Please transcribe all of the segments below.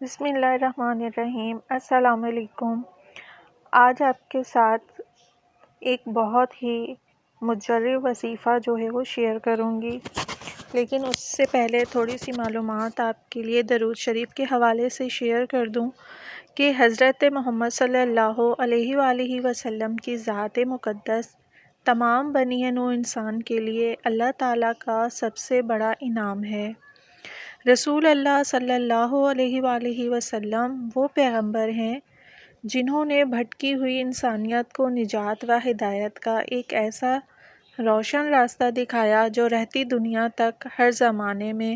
بسم اللہ الرحمن الرحیم۔ السلام علیکم۔ آج آپ کے ساتھ ایک بہت ہی مجرب وظیفہ جو ہے وہ شیئر کروں گی، لیکن اس سے پہلے تھوڑی سی معلومات آپ کے لیے درود شریف کے حوالے سے شیئر کر دوں کہ حضرت محمد صلی اللہ علیہ وآلہ وسلم کی ذات مقدس تمام بنی نوع انسان کے لیے اللہ تعالیٰ کا سب سے بڑا انعام ہے۔ رسول اللہ صلی اللہ علیہ وآلہ وسلم وہ پیغمبر ہیں جنہوں نے بھٹکی ہوئی انسانیت کو نجات و ہدایت کا ایک ایسا روشن راستہ دکھایا جو رہتی دنیا تک ہر زمانے میں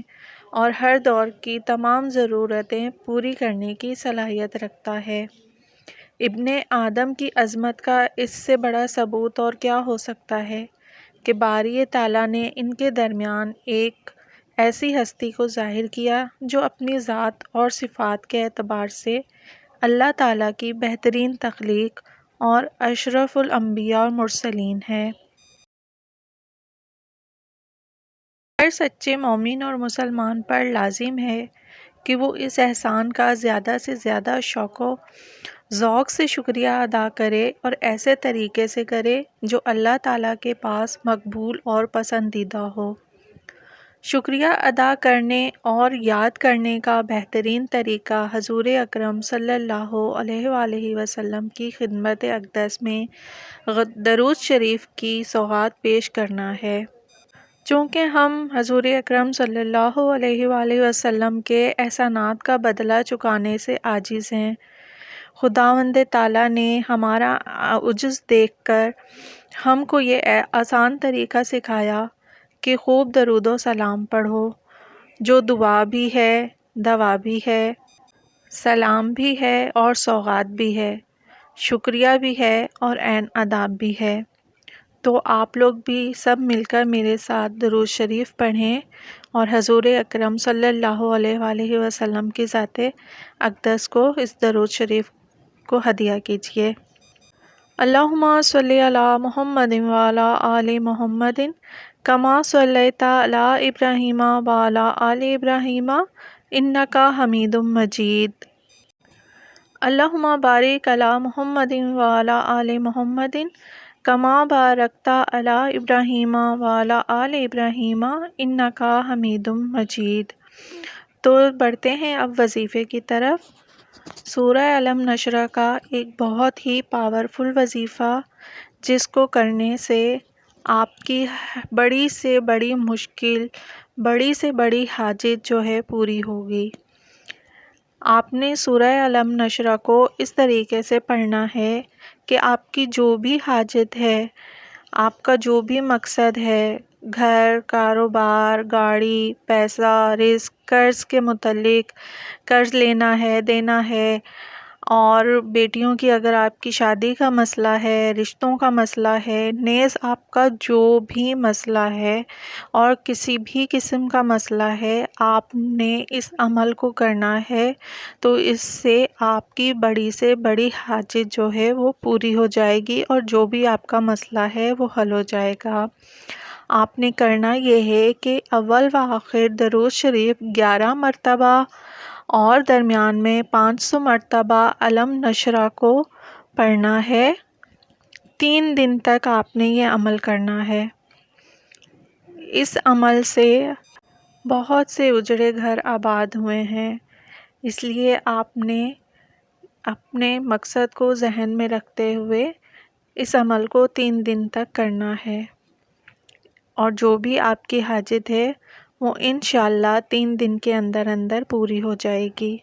اور ہر دور کی تمام ضرورتیں پوری کرنے کی صلاحیت رکھتا ہے۔ ابن آدم کی عظمت کا اس سے بڑا ثبوت اور کیا ہو سکتا ہے کہ باری تعالیٰ نے ان کے درمیان ایک ایسی ہستی کو ظاہر کیا جو اپنی ذات اور صفات کے اعتبار سے اللہ تعالیٰ کی بہترین تخلیق اور اشرف الانبیاء اور مرسلین ہے۔ ہر سچے مومن اور مسلمان پر لازم ہے کہ وہ اس احسان کا زیادہ سے زیادہ شوق و ذوق سے شکریہ ادا کرے اور ایسے طریقے سے کرے جو اللہ تعالیٰ کے پاس مقبول اور پسندیدہ ہو۔ شکریہ ادا کرنے اور یاد کرنے کا بہترین طریقہ حضور اکرم صلی اللہ علیہ وآلہ وسلم کی خدمت اقدس میں درود شریف کی سوغات پیش کرنا ہے۔ چونکہ ہم حضور اکرم صلی اللہ علیہ وآلہ وسلم کے احسانات کا بدلہ چکانے سے عاجز ہیں، خداوند تعالیٰ نے ہمارا عجز دیکھ کر ہم کو یہ آسان طریقہ سکھایا کہ خوب درود و سلام پڑھو، جو دعا بھی ہے، دوا بھی ہے، سلام بھی ہے اور سوغات بھی ہے، شکریہ بھی ہے اور عین آداب بھی ہے۔ تو آپ لوگ بھی سب مل کر میرے ساتھ درود شریف پڑھیں اور حضور اکرم صلی اللہ علیہ وآلہ وسلم کی ذات اقدس کو اس درود شریف کو ہدیہ کیجیے۔ اللہم صلی علی محمد وعلی آل محمد کما صلیت علی ابراہیم وعلی آل ابراہیم انک حمید مجید۔ اللہم بارک علی محمد وعلی آل محمد کما بارکت علی ابراہیم وعلی آل ابراہیم انک حمید مجید۔ تو بڑھتے ہیں اب وظیفے کی طرف۔ سورہ علم نشر کا ایک بہت ہی پاورفل وظیفہ جس کو کرنے سے آپ کی بڑی سے بڑی مشکل، بڑی سے بڑی حاجت جو ہے پوری ہوگی۔ آپ نے سورہ علم نشر کو اس طریقے سے پڑھنا ہے کہ آپ کی جو بھی حاجت ہے، آپ کا جو بھی مقصد ہے، گھر، کاروبار، گاڑی، پیسہ، رزق، قرض کے متعلق، قرض لینا ہے، دینا ہے، اور بیٹیوں کی اگر آپ کی شادی کا مسئلہ ہے، رشتوں کا مسئلہ ہے، نیز آپ کا جو بھی مسئلہ ہے اور کسی بھی قسم کا مسئلہ ہے، آپ نے اس عمل کو کرنا ہے تو اس سے آپ کی بڑی سے بڑی حاجت جو ہے وہ پوری ہو جائے گی اور جو بھی آپ کا مسئلہ ہے وہ حل ہو جائے گا۔ آپ نے کرنا یہ ہے کہ اول و آخر درود شریف 11 مرتبہ اور درمیان میں 500 مرتبہ علم نشرہ کو پڑھنا ہے۔ 3 دن تک آپ نے یہ عمل کرنا ہے۔ اس عمل سے بہت سے اجڑے گھر آباد ہوئے ہیں، اس لیے آپ نے اپنے مقصد کو ذہن میں رکھتے ہوئے اس عمل کو 3 دن تک کرنا ہے، اور جو بھی آپ کی حاجت ہے وہ انشاءاللہ 3 دن کے اندر اندر پوری ہو جائے گی۔